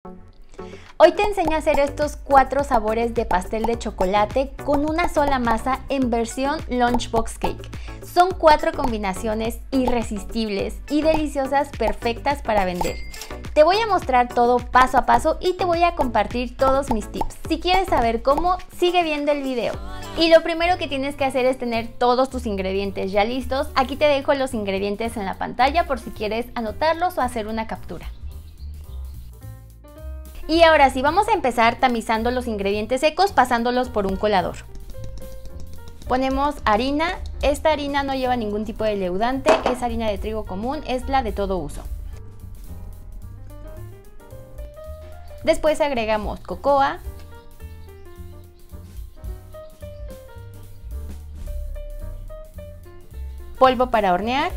Hoy te enseño a hacer estos 4 sabores de pastel de chocolate con una sola masa en versión Lunchbox Cake. Son 4 combinaciones irresistibles y deliciosas, perfectas para vender. Te voy a mostrar todo paso a paso y te voy a compartir todos mis tips. Si quieres saber cómo, sigue viendo el video. Y lo primero que tienes que hacer es tener todos tus ingredientes ya listos. Aquí te dejo los ingredientes en la pantalla por si quieres anotarlos o hacer una captura. Y ahora sí, vamos a empezar tamizando los ingredientes secos pasándolos por un colador. Ponemos harina. Esta harina no lleva ningún tipo de leudante, es harina de trigo común, es la de todo uso. Después agregamos cocoa, polvo para hornear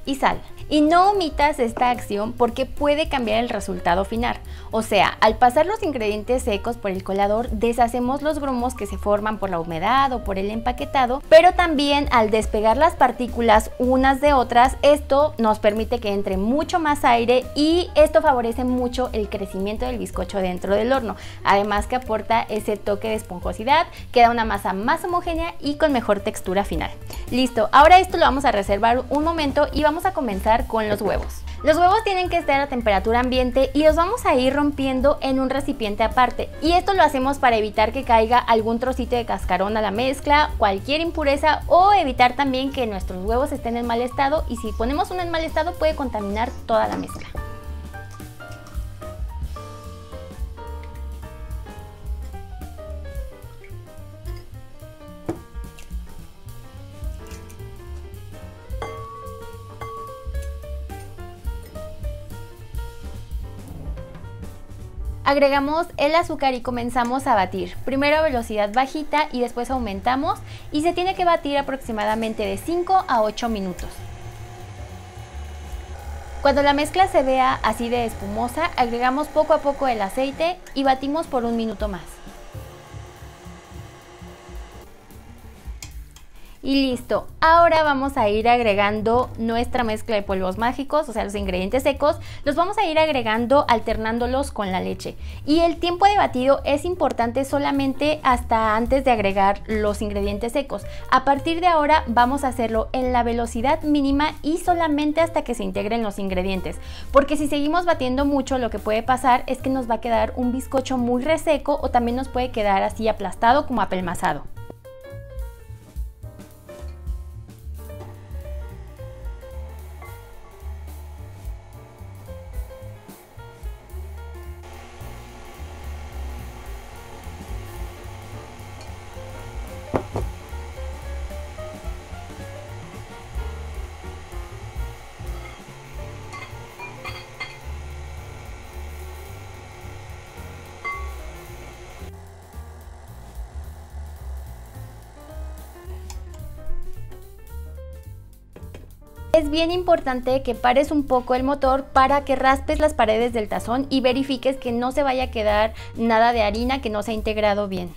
y sal. Y no omitas esta acción porque puede cambiar el resultado final. O sea, al pasar los ingredientes secos por el colador, deshacemos los grumos que se forman por la humedad o por el empaquetado, pero también al despegar las partículas unas de otras, esto nos permite que entre mucho más aire y esto favorece mucho el crecimiento del bizcocho dentro del horno. Además que aporta ese toque de esponjosidad, queda una masa más homogénea y con mejor textura final. Listo, ahora esto lo vamos a reservar un momento y vamos a comenzar con los huevos. Los huevos tienen que estar a temperatura ambiente y los vamos a ir rompiendo en un recipiente aparte. Y esto lo hacemos para evitar que caiga algún trocito de cascarón a la mezcla, cualquier impureza o evitar también que nuestros huevos estén en mal estado, y si ponemos uno en mal estado puede contaminar toda la mezcla. Agregamos el azúcar y comenzamos a batir, primero a velocidad bajita y después aumentamos, y se tiene que batir aproximadamente de 5 a 8 minutos. Cuando la mezcla se vea así de espumosa, agregamos poco a poco el aceite y batimos por un minuto más. Y listo, ahora vamos a ir agregando nuestra mezcla de polvos mágicos, o sea los ingredientes secos, los vamos a ir agregando alternándolos con la leche. Y el tiempo de batido es importante solamente hasta antes de agregar los ingredientes secos. A partir de ahora vamos a hacerlo en la velocidad mínima y solamente hasta que se integren los ingredientes. Porque si seguimos batiendo mucho, lo que puede pasar es que nos va a quedar un bizcocho muy reseco o también nos puede quedar así aplastado como apelmazado. Es bien importante que pares un poco el motor para que raspes las paredes del tazón y verifiques que no se vaya a quedar nada de harina que no se ha integrado bien.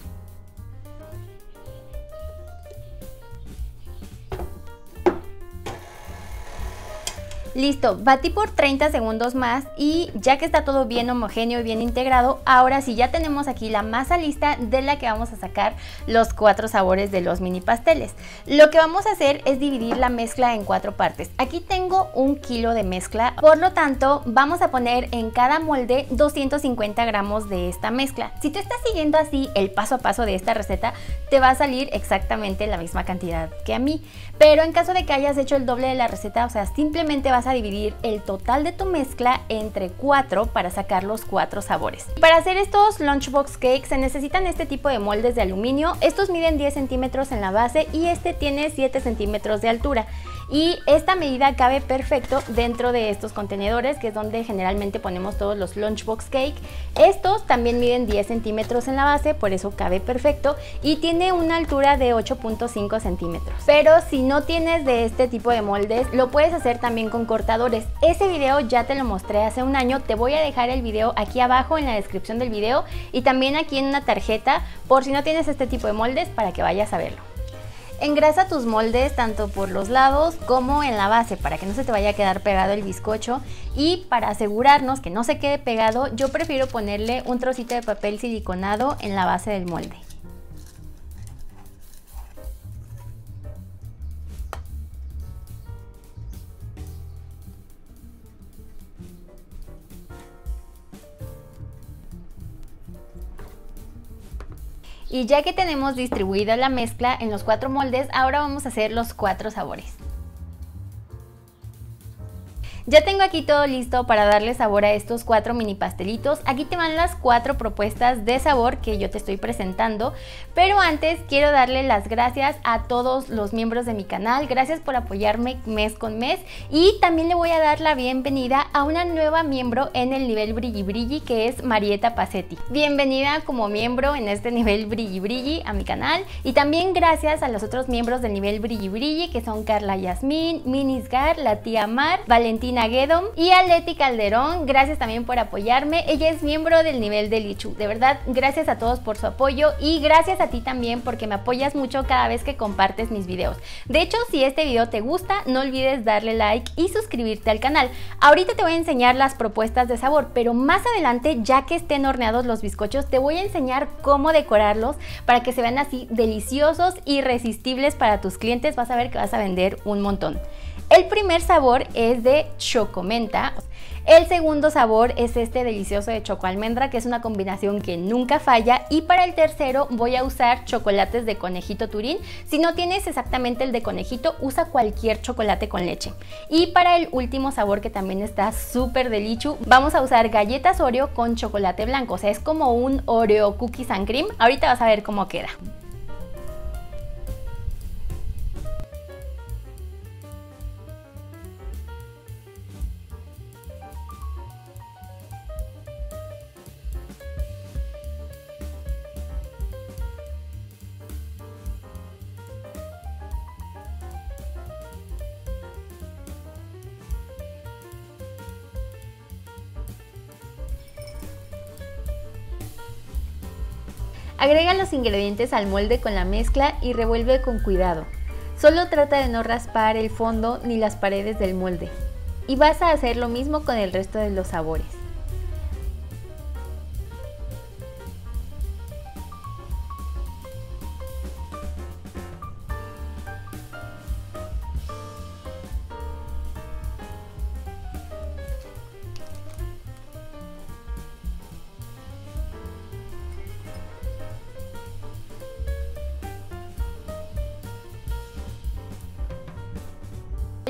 Listo, batí por 30 segundos más y ya que está todo bien homogéneo y bien integrado, ahora sí ya tenemos aquí la masa lista de la que vamos a sacar los 4 sabores de los mini pasteles. Lo que vamos a hacer es dividir la mezcla en 4 partes. Aquí tengo 1 kilo de mezcla, por lo tanto vamos a poner en cada molde 250 gramos de esta mezcla. Si tú estás siguiendo así el paso a paso de esta receta, te va a salir exactamente la misma cantidad que a mí. Pero en caso de que hayas hecho el doble de la receta, o sea, simplemente vas a dividir el total de tu mezcla entre 4 para sacar los 4 sabores. Para hacer estos Lunchbox Cakes se necesitan este tipo de moldes de aluminio. Estos miden 10 centímetros en la base y este tiene 7 centímetros de altura. Y esta medida cabe perfecto dentro de estos contenedores, que es donde generalmente ponemos todos los Lunchbox Cake. Estos también miden 10 centímetros en la base, por eso cabe perfecto, y tiene una altura de 8.5 centímetros. Pero si no tienes de este tipo de moldes, lo puedes hacer también con cortadores. Ese video ya te lo mostré hace un año, te voy a dejar el video aquí abajo en la descripción del video y también aquí en una tarjeta por si no tienes este tipo de moldes para que vayas a verlo. Engrasa tus moldes tanto por los lados como en la base para que no se te vaya a quedar pegado el bizcocho, y para asegurarnos que no se quede pegado yo prefiero ponerle un trocito de papel siliconado en la base del molde. Y ya que tenemos distribuida la mezcla en los 4 moldes, ahora vamos a hacer los 4 sabores. Ya tengo aquí todo listo para darle sabor a estos 4 mini pastelitos. Aquí te van las 4 propuestas de sabor que yo te estoy presentando, pero antes quiero darle las gracias a todos los miembros de mi canal. Gracias por apoyarme mes con mes, y también le voy a dar la bienvenida a una nueva miembro en el nivel Brilli Brilli, que es Marieta Pacetti. Bienvenida como miembro en este nivel Brilli Brilli a mi canal, y también gracias a los otros miembros del nivel Brilli Brilli, que son Carla Yasmín, Minisgar, la tía Mar, Valentina Guedom y a Leti Calderón. Gracias también por apoyarme. Ella es miembro del nivel de Lichu. De verdad, gracias a todos por su apoyo, y gracias a ti también porque me apoyas mucho cada vez que compartes mis videos. De hecho, si este video te gusta, no olvides darle like y suscribirte al canal. Ahorita te voy a enseñar las propuestas de sabor, pero más adelante, ya que estén horneados los bizcochos, te voy a enseñar cómo decorarlos para que se vean así deliciosos, irresistibles para tus clientes. Vas a ver que vas a vender un montón. El primer sabor es de chocomenta. El segundo sabor es este delicioso de chocoalmendra, que es una combinación que nunca falla. Y para el tercero voy a usar chocolates de conejito Turín. Si no tienes exactamente el de conejito, usa cualquier chocolate con leche. Y para el último sabor, que también está súper delichu, vamos a usar galletas Oreo con chocolate blanco. O sea, es como un Oreo Cookies and Cream. Ahorita vas a ver cómo queda. Agrega los ingredientes al molde con la mezcla y revuelve con cuidado. Solo trata de no raspar el fondo ni las paredes del molde. Y vas a hacer lo mismo con el resto de los sabores.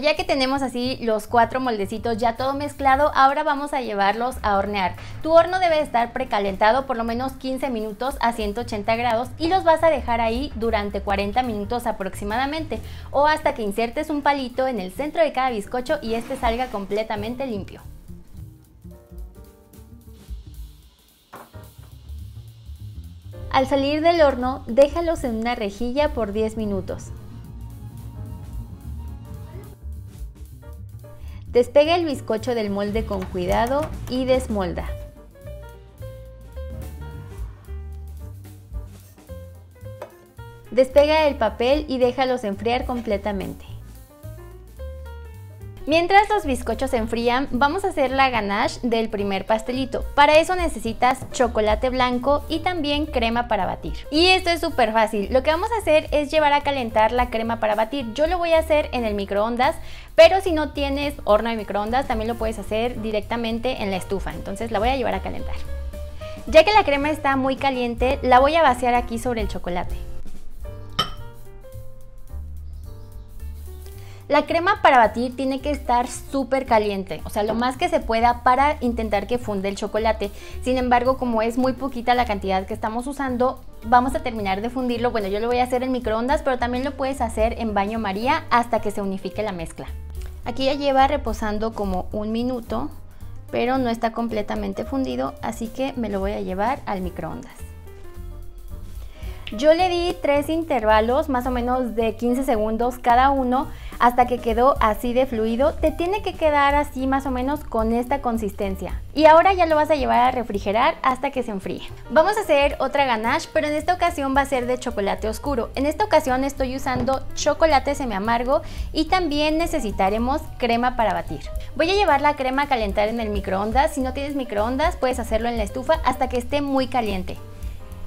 Ya que tenemos así los 4 moldecitos ya todo mezclado, ahora vamos a llevarlos a hornear. Tu horno debe estar precalentado por lo menos 15 minutos a 180 grados y los vas a dejar ahí durante 40 minutos aproximadamente, o hasta que insertes un palito en el centro de cada bizcocho y este salga completamente limpio. Al salir del horno, déjalos en una rejilla por 10 minutos. Despega el bizcocho del molde con cuidado y desmolda. Despega el papel y déjalos enfriar completamente. Mientras los bizcochos se enfrían, vamos a hacer la ganache del primer pastelito. Para eso necesitas chocolate blanco y también crema para batir. Y esto es súper fácil. Lo que vamos a hacer es llevar a calentar la crema para batir. Yo lo voy a hacer en el microondas, pero si no tienes horno de microondas, también lo puedes hacer directamente en la estufa. Entonces la voy a llevar a calentar. Ya que la crema está muy caliente, la voy a vaciar aquí sobre el chocolate. La crema para batir tiene que estar súper caliente, o sea, lo más que se pueda para intentar que funde el chocolate. Sin embargo, como es muy poquita la cantidad que estamos usando, vamos a terminar de fundirlo. Bueno, yo lo voy a hacer en microondas, pero también lo puedes hacer en baño María hasta que se unifique la mezcla. Aquí ya lleva reposando como un minuto, pero no está completamente fundido, así que me lo voy a llevar al microondas. Yo le di 3 intervalos más o menos de 15 segundos cada uno hasta que quedó así de fluido. Te tiene que quedar así más o menos con esta consistencia. Y ahora ya lo vas a llevar a refrigerar hasta que se enfríe. Vamos a hacer otra ganache, pero en esta ocasión va a ser de chocolate oscuro. En esta ocasión estoy usando chocolate semiamargo y también necesitaremos crema para batir. Voy a llevar la crema a calentar en el microondas. Si no tienes microondas, puedes hacerlo en la estufa hasta que esté muy caliente.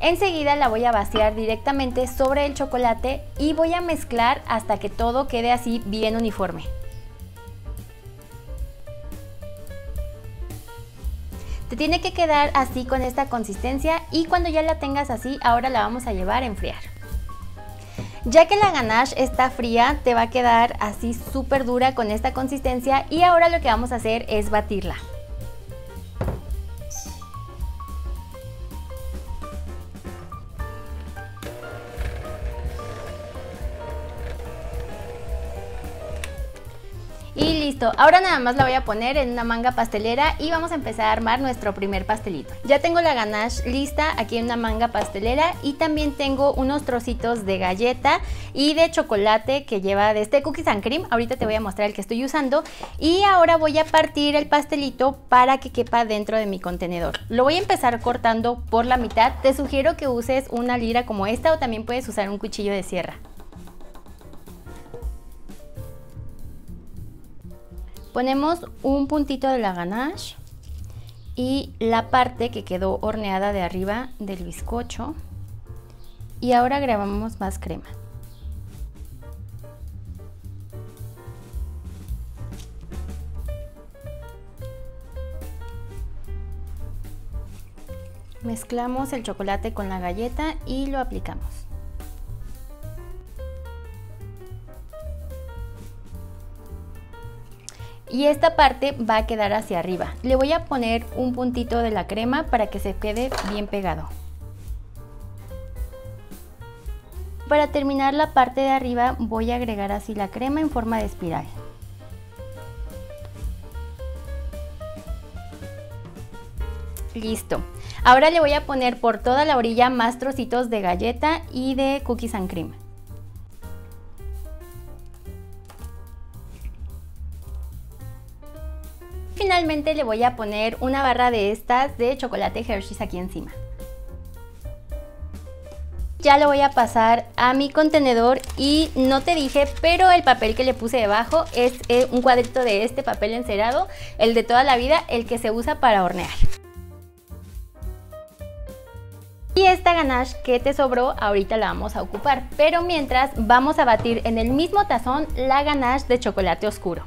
Enseguida la voy a vaciar directamente sobre el chocolate y voy a mezclar hasta que todo quede así bien uniforme. Te tiene que quedar así con esta consistencia y cuando ya la tengas así, ahora la vamos a llevar a enfriar. Ya que la ganache está fría, te va a quedar así súper dura con esta consistencia y ahora lo que vamos a hacer es batirla. Y listo, ahora nada más la voy a poner en una manga pastelera y vamos a empezar a armar nuestro primer pastelito. Ya tengo la ganache lista aquí en una manga pastelera y también tengo unos trocitos de galleta y de chocolate que lleva de este Cookies and Cream. Ahorita te voy a mostrar el que estoy usando y ahora voy a partir el pastelito para que quepa dentro de mi contenedor. Lo voy a empezar cortando por la mitad. Te sugiero que uses una lira como esta o también puedes usar un cuchillo de sierra. Ponemos un puntito de la ganache y la parte que quedó horneada de arriba del bizcocho y ahora agregamos más crema. Mezclamos el chocolate con la galleta y lo aplicamos. Y esta parte va a quedar hacia arriba. Le voy a poner un puntito de la crema para que se quede bien pegado. Para terminar la parte de arriba voy a agregar así la crema en forma de espiral. Listo. Ahora le voy a poner por toda la orilla más trocitos de galleta y de Cookies and Cream. Finalmente le voy a poner una barra de estas de chocolate Hershey's aquí encima. Ya lo voy a pasar a mi contenedor y no te dije, pero el papel que le puse debajo es un cuadrito de este papel encerado, el de toda la vida, el que se usa para hornear. Y esta ganache que te sobró ahorita la vamos a ocupar, pero mientras vamos a batir en el mismo tazón la ganache de chocolate oscuro.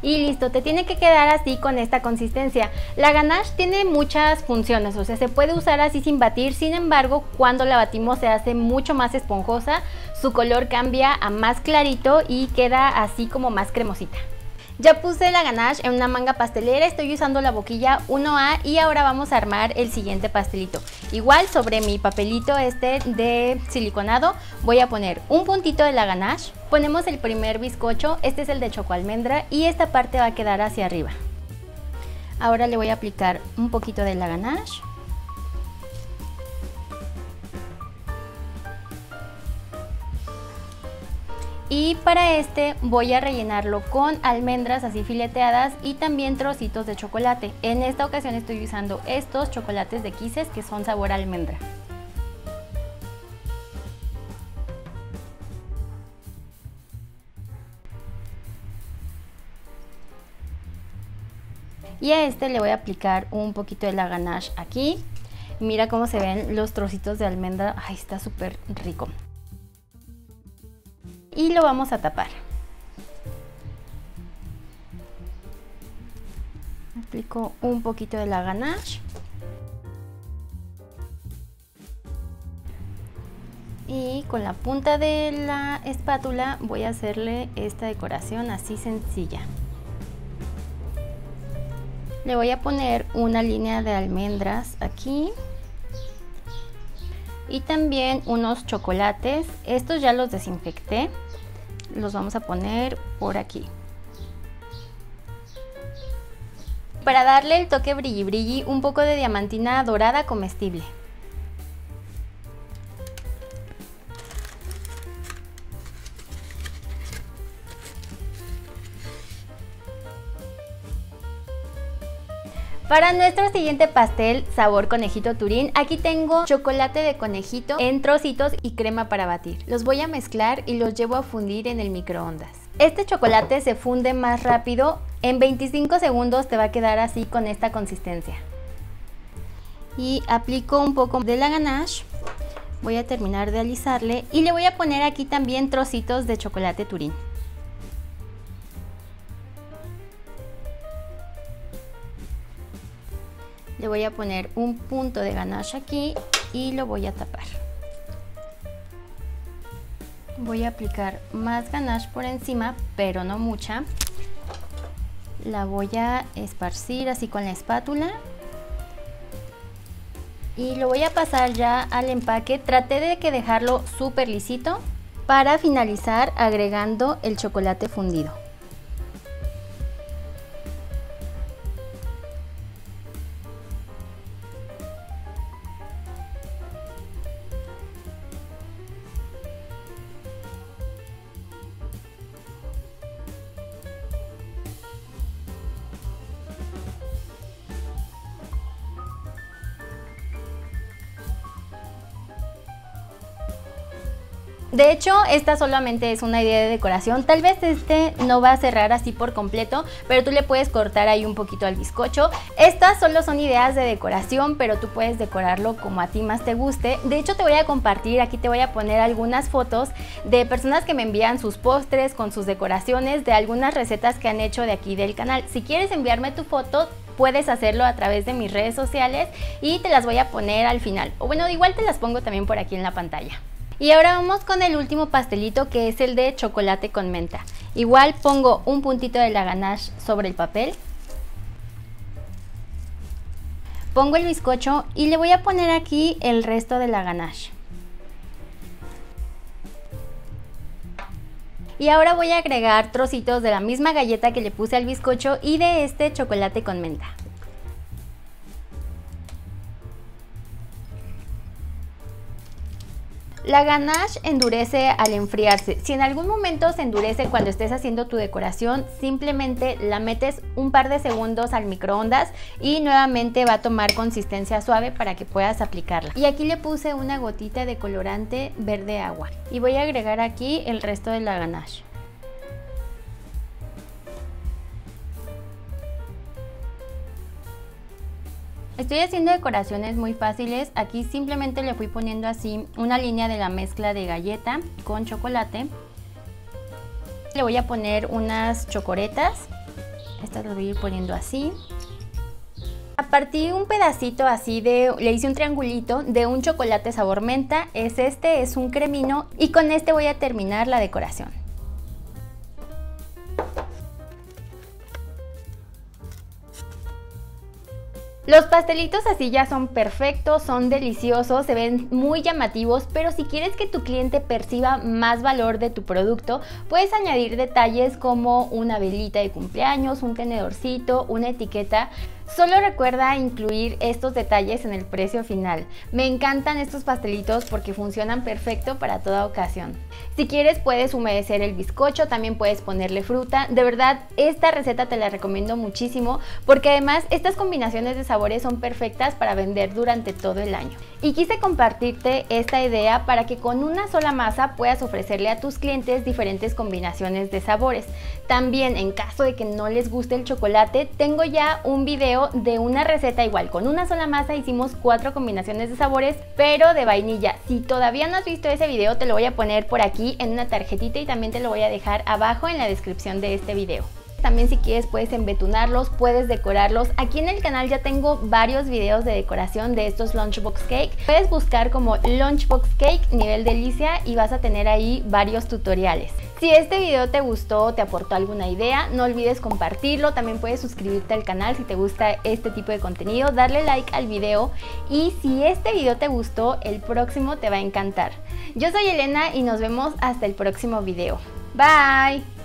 Y listo, te tiene que quedar así con esta consistencia. La ganache tiene muchas funciones, o sea, se puede usar así sin batir, sin embargo, cuando la batimos se hace mucho más esponjosa, su color cambia a más clarito y queda así como más cremosita. Ya puse la ganache en una manga pastelera, estoy usando la boquilla 1A y ahora vamos a armar el siguiente pastelito. Igual sobre mi papelito este de siliconado voy a poner un puntito de la ganache, ponemos el primer bizcocho, este es el de choco almendra y esta parte va a quedar hacia arriba. Ahora le voy a aplicar un poquito de la ganache. Y para este voy a rellenarlo con almendras así fileteadas y también trocitos de chocolate. En esta ocasión estoy usando estos chocolates de Kisses que son sabor a almendra. Y a este le voy a aplicar un poquito de la ganache aquí. Mira cómo se ven los trocitos de almendra. Ay, está súper rico. Y lo vamos a tapar. Aplico un poquito de la ganache. Y con la punta de la espátula voy a hacerle esta decoración así sencilla. Le voy a poner una línea de almendras aquí. Y también unos chocolates. Estos ya los desinfecté. los vamos a poner por aquí. Para darle el toque brilli brilli, un poco de diamantina dorada comestible. Para nuestro siguiente pastel, sabor conejito Turín, aquí tengo chocolate de conejito en trocitos y crema para batir. Los voy a mezclar y los llevo a fundir en el microondas. Este chocolate se funde más rápido, en 25 segundos te va a quedar así con esta consistencia. Y aplico un poco de la ganache, voy a terminar de alisarle y le voy a poner aquí también trocitos de chocolate Turín. Le voy a poner un punto de ganache aquí y lo voy a tapar. Voy a aplicar más ganache por encima, pero no mucha. La voy a esparcir así con la espátula. Y lo voy a pasar ya al empaque. Traté de dejarlo súper lisito para finalizar agregando el chocolate fundido. De hecho, esta solamente es una idea de decoración. Tal vez este no va a cerrar así por completo, pero tú le puedes cortar ahí un poquito al bizcocho. Estas solo son ideas de decoración, pero tú puedes decorarlo como a ti más te guste. De hecho, te voy a compartir, aquí te voy a poner algunas fotos de personas que me envían sus postres con sus decoraciones, de algunas recetas que han hecho de aquí del canal. Si quieres enviarme tu foto, puedes hacerlo a través de mis redes sociales y te las voy a poner al final. O bueno, igual te las pongo también por aquí en la pantalla. Y ahora vamos con el último pastelito, que es el de chocolate con menta. Igual pongo un puntito de la ganache sobre el papel. Pongo el bizcocho y le voy a poner aquí el resto de la ganache. Y ahora voy a agregar trocitos de la misma galleta que le puse al bizcocho y de este chocolate con menta. La ganache endurece al enfriarse. Si en algún momento se endurece cuando estés haciendo tu decoración, simplemente la metes un par de segundos al microondas y nuevamente va a tomar consistencia suave para que puedas aplicarla. Y aquí le puse una gotita de colorante verde agua y voy a agregar aquí el resto de la ganache. Estoy haciendo decoraciones muy fáciles. Aquí simplemente le fui poniendo así una línea de la mezcla de galleta con chocolate. Le voy a poner unas chocoretas. Estas las voy a ir poniendo así. Partí un pedacito así le hice un triangulito de un chocolate sabor menta. Es un cremino y con este voy a terminar la decoración. Los pastelitos así ya son perfectos, son deliciosos, se ven muy llamativos, pero si quieres que tu cliente perciba más valor de tu producto, puedes añadir detalles como una velita de cumpleaños, un tenedorcito, una etiqueta. Solo recuerda incluir estos detalles en el precio final. Me encantan estos pastelitos porque funcionan perfecto para toda ocasión. Si quieres puedes humedecer el bizcocho, también puedes ponerle fruta. De verdad, esta receta te la recomiendo muchísimo porque además estas combinaciones de sabores son perfectas para vender durante todo el año. Y quise compartirte esta idea para que con una sola masa puedas ofrecerle a tus clientes diferentes combinaciones de sabores. También, en caso de que no les guste el chocolate, tengo ya un video de una receta igual, con una sola masa hicimos 4 combinaciones de sabores, pero de vainilla. Si todavía no has visto ese video, te lo voy a poner por aquí en una tarjetita y también te lo voy a dejar abajo en la descripción de este video. También si quieres puedes embetunarlos, puedes decorarlos. Aquí en el canal ya tengo varios videos de decoración de estos Lunchbox Cake. Puedes buscar como Lunchbox Cake nivel delicia y vas a tener ahí varios tutoriales. Si este video te gustó, te aportó alguna idea, no olvides compartirlo. También puedes suscribirte al canal si te gusta este tipo de contenido, darle like al video y si este video te gustó, el próximo te va a encantar. Yo soy Elena y nos vemos hasta el próximo video. Bye.